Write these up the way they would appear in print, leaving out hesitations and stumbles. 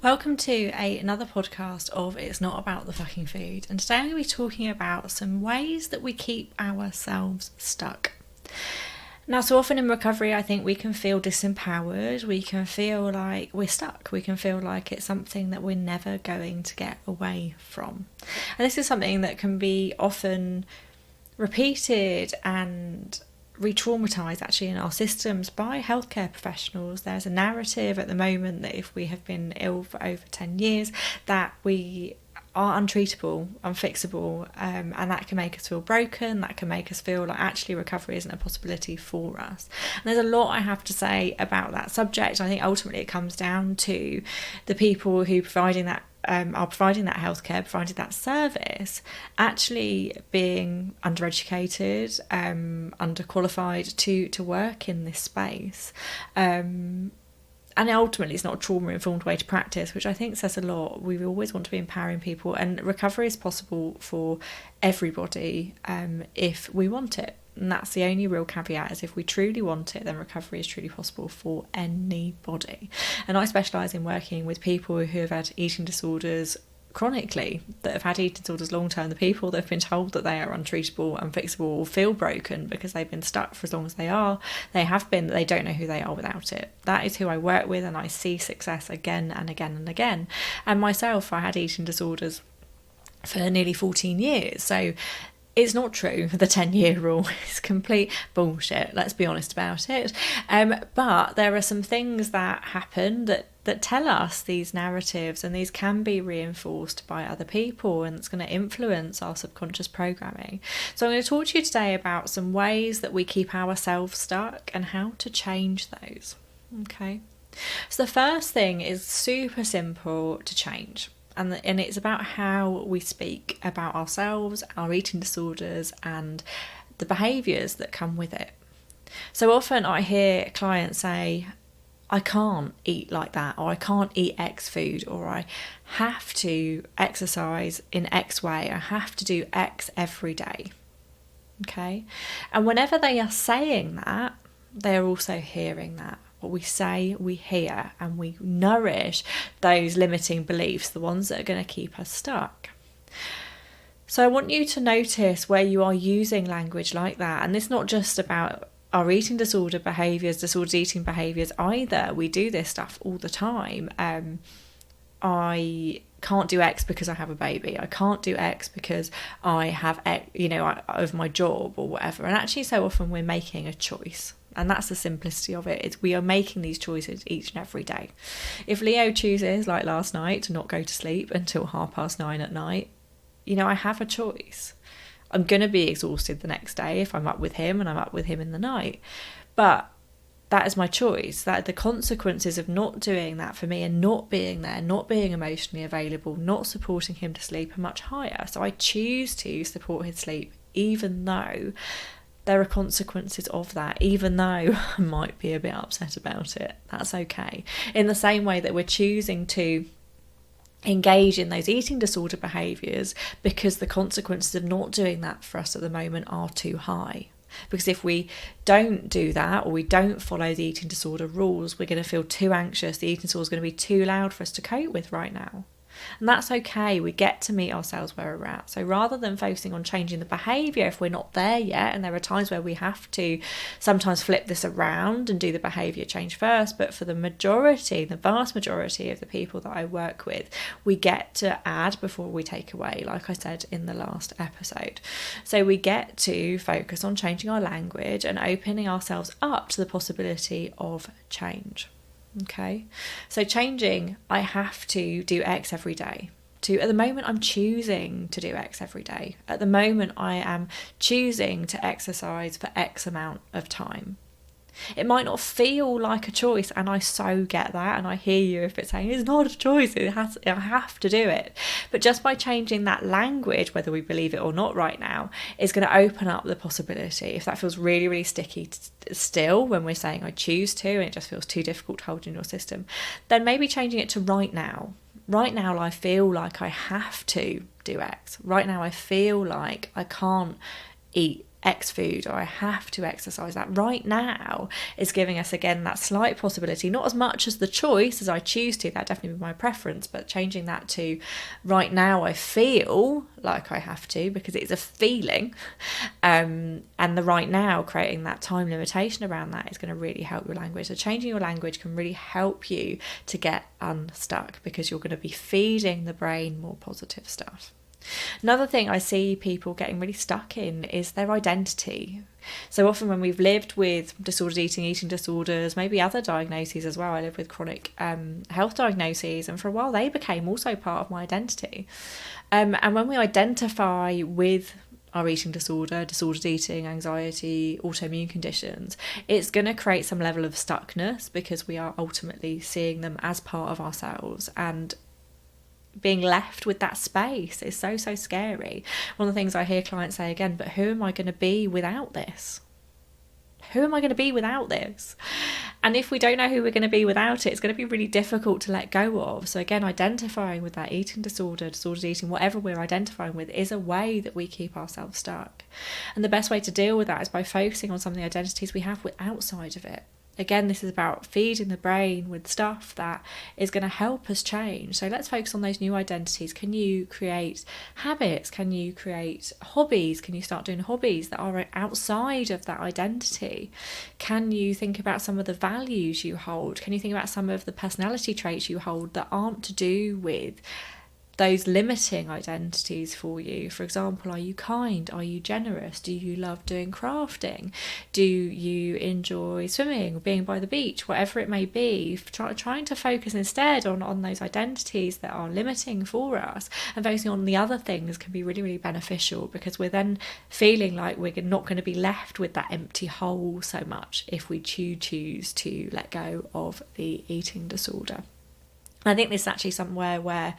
Welcome to another podcast of It's Not About the Fucking Food. And today I'm going to be talking about some ways that we keep ourselves stuck. Now, so often in recovery, I think we can feel disempowered. We can feel like we're stuck. We can feel like it's something that we're never going to get away from. And this is something that can be often repeated and re-traumatised actually in our systems by healthcare professionals. There's a narrative at the moment that if we have been ill for over 10 years that we are untreatable, unfixable, and that can make us feel broken. That can make us feel like actually recovery isn't a possibility for us. And there's a lot I have to say about that subject. I think ultimately it comes down to the people who are providing that healthcare, providing that service, actually being undereducated, underqualified to work in this space. And ultimately it's not a trauma-informed way to practice, which I think says a lot. We always want to be empowering people, and recovery is possible for everybody if we want it. And that's the only real caveat, is if we truly want it, then recovery is truly possible for anybody. And I specialise in working with people who have had eating disorders chronically, that have had eating disorders long term, the people that have been told that they are untreatable, unfixable, or feel broken because they've been stuck for as long as they have been, they don't know who they are without it. That is who I work with, and I see success again and again and again. And myself, I had eating disorders for nearly 14 years, so it's not true. The 10-year rule is complete bullshit. Let's be honest about it. But there are some things that happen that tell us these narratives, and these can be reinforced by other people, and it's going to influence our subconscious programming. So I'm going to talk to you today about some ways that we keep ourselves stuck and how to change those. Okay. So the first thing is super simple to change. And it's about how we speak about ourselves, our eating disorders, and the behaviours that come with it. So often I hear clients say, I can't eat like that, or I can't eat X food, or I have to exercise in X way, I have to do X every day. Okay? And whenever they are saying that, they're also hearing that. What we say, we hear, and we nourish those limiting beliefs, the ones that are going to keep us stuck. So I want you to notice where you are using language like that. And it's not just about our eating disorder behaviours, disordered eating behaviours either. We do this stuff all the time. I can't do X because I have a baby. I can't do X because I have X, of my job or whatever. And actually so often we're making a choice. And that's the simplicity of it. We are making these choices each and every day. If Leo chooses, like last night, to not go to sleep until 9:30 at night, I have a choice. I'm going to be exhausted the next day if I'm up with him and I'm up with him in the night. But that is my choice. That the consequences of not doing that for me and not being there, not being emotionally available, not supporting him to sleep are much higher. So I choose to support his sleep even though there are consequences of that, even though I might be a bit upset about it. That's okay. In the same way that we're choosing to engage in those eating disorder behaviours because the consequences of not doing that for us at the moment are too high. Because if we don't do that, or we don't follow the eating disorder rules, we're going to feel too anxious. The eating disorder is going to be too loud for us to cope with right now. And that's okay. We get to meet ourselves where we're at. So rather than focusing on changing the behaviour if we're not there yet, and there are times where we have to sometimes flip this around and do the behaviour change first, but for the vast majority of the people that I work with, we get to add before we take away, like I said in the last episode. So we get to focus on changing our language and opening ourselves up to the possibility of change. Okay, so changing, I have to do X every day. At the moment, I'm choosing to do X every day. At the moment, I am choosing to exercise for X amount of time. It might not feel like a choice, and I so get that, and I hear you if it's saying it's not a choice, I have to do it. But just by changing that language, whether we believe it or not right now, is going to open up the possibility. If that feels really, really sticky still when we're saying I choose to, and it just feels too difficult to hold in your system, then maybe changing it to right now. Right now, I feel like I have to do X. Right now, I feel like I can't eat X food, or I have to exercise. That right now is giving us, again, that slight possibility, not as much as the choice as I choose to, that definitely be my preference, but changing that to right now I feel like I have to, because it's a feeling, and the right now, creating that time limitation around that is going to really help your language. So changing your language can really help you to get unstuck, because you're going to be feeding the brain more positive stuff. Another thing I see people getting really stuck in is their identity. So often when we've lived with disordered eating, eating disorders, maybe other diagnoses as well, I live with chronic health diagnoses, and for a while they became also part of my identity. And when we identify with our eating disorder, disordered eating, anxiety, autoimmune conditions, it's going to create some level of stuckness, because we are ultimately seeing them as part of ourselves, and being left with that space is so scary. One of the things I hear clients say again, but who am I going to be without this? Who am I going to be without this? And if we don't know who we're going to be without it, it's going to be really difficult to let go of. So again, identifying with that eating disorder, disordered eating, whatever we're identifying with, is a way that we keep ourselves stuck. And the best way to deal with that is by focusing on some of the identities we have outside of it. Again, this is about feeding the brain with stuff that is going to help us change. So let's focus on those new identities. Can you create habits? Can you create hobbies? Can you start doing hobbies that are outside of that identity? Can you think about some of the values you hold? Can you think about some of the personality traits you hold that aren't to do with those limiting identities for you? For example, are you kind? Are you generous? Do you love doing crafting? Do you enjoy swimming or being by the beach? Whatever it may be, trying to focus instead on those identities that are limiting for us, and focusing on the other things can be really beneficial, because we're then feeling like we're not going to be left with that empty hole so much if we choose to let go of the eating disorder. I think this is actually somewhere where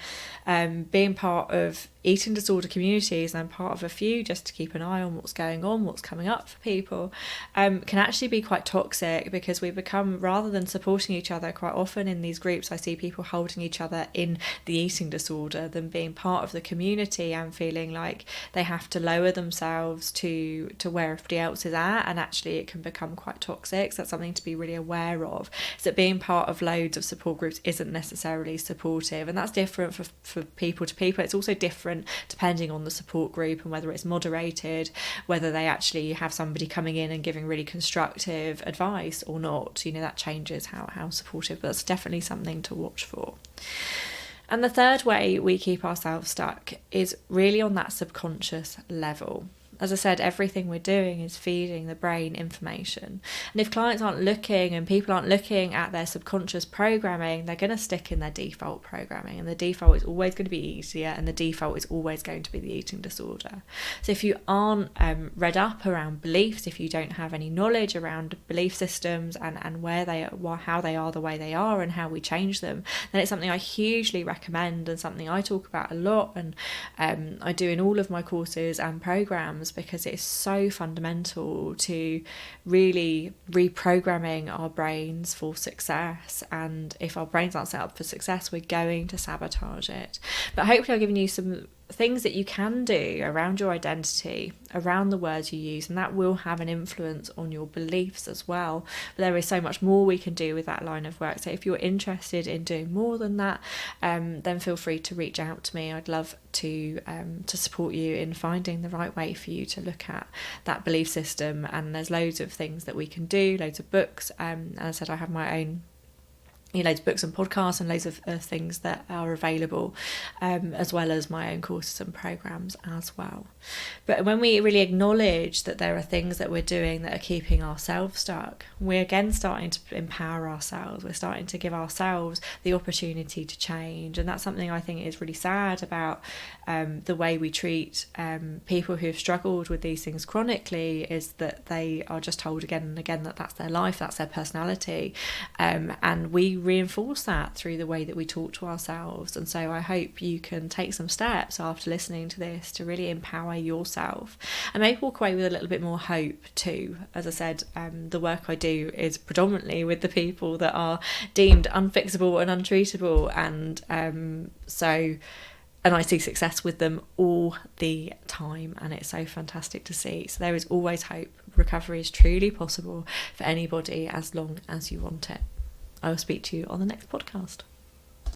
being part of eating disorder communities, and I'm part of a few just to keep an eye on what's going on, what's coming up for people, can actually be quite toxic, because we become, rather than supporting each other, quite often in these groups I see people holding each other in the eating disorder than being part of the community and feeling like they have to lower themselves to where everybody else is at, and actually it can become quite toxic. So that's something to be really aware of, is that being part of loads of support groups isn't necessarily supportive, and that's different for people to people. It's also different depending on the support group and whether it's moderated, whether they actually have somebody coming in and giving really constructive advice or not. That changes how supportive, but that's definitely something to watch for. And the third way we keep ourselves stuck is really on that subconscious level. As I said, everything we're doing is feeding the brain information. And if clients aren't looking and people aren't looking at their subconscious programming, they're going to stick in their default programming. And the default is always going to be easier, and the default is always going to be the eating disorder. So if you aren't read up around beliefs, if you don't have any knowledge around belief systems and where they are, how they are the way they are and how we change them, then it's something I hugely recommend, and something I talk about a lot, and I do in all of my courses and programs, because it's so fundamental to really reprogramming our brains for success. And if our brains aren't set up for success, we're going to sabotage it. But hopefully I've given you some things that you can do around your identity, around the words you use, and that will have an influence on your beliefs as well. But there is so much more we can do with that line of work. So if you're interested in doing more than that, then feel free to reach out to me. I'd love to support you in finding the right way for you to look at that belief system. And there's loads of things that we can do, loads of books. And as I said, I have my own loads of books and podcasts and loads of things that are available, as well as my own courses and programs as well. But when we really acknowledge that there are things that we're doing that are keeping ourselves stuck, we're again starting to empower ourselves. We're starting to give ourselves the opportunity to change. And that's something I think is really sad about the way we treat people who have struggled with these things chronically, is that they are just told again and again that that's their life, that's their personality, and we reinforce that through the way that we talk to ourselves. And so I hope you can take some steps after listening to this to really empower yourself, and maybe walk away with a little bit more hope too. As I said, the work I do is predominantly with the people that are deemed unfixable and untreatable, and so and I see success with them all the time, and it's so fantastic to see. So there is always hope. Recovery is truly possible for anybody as long as you want it. I will speak to you on the next podcast.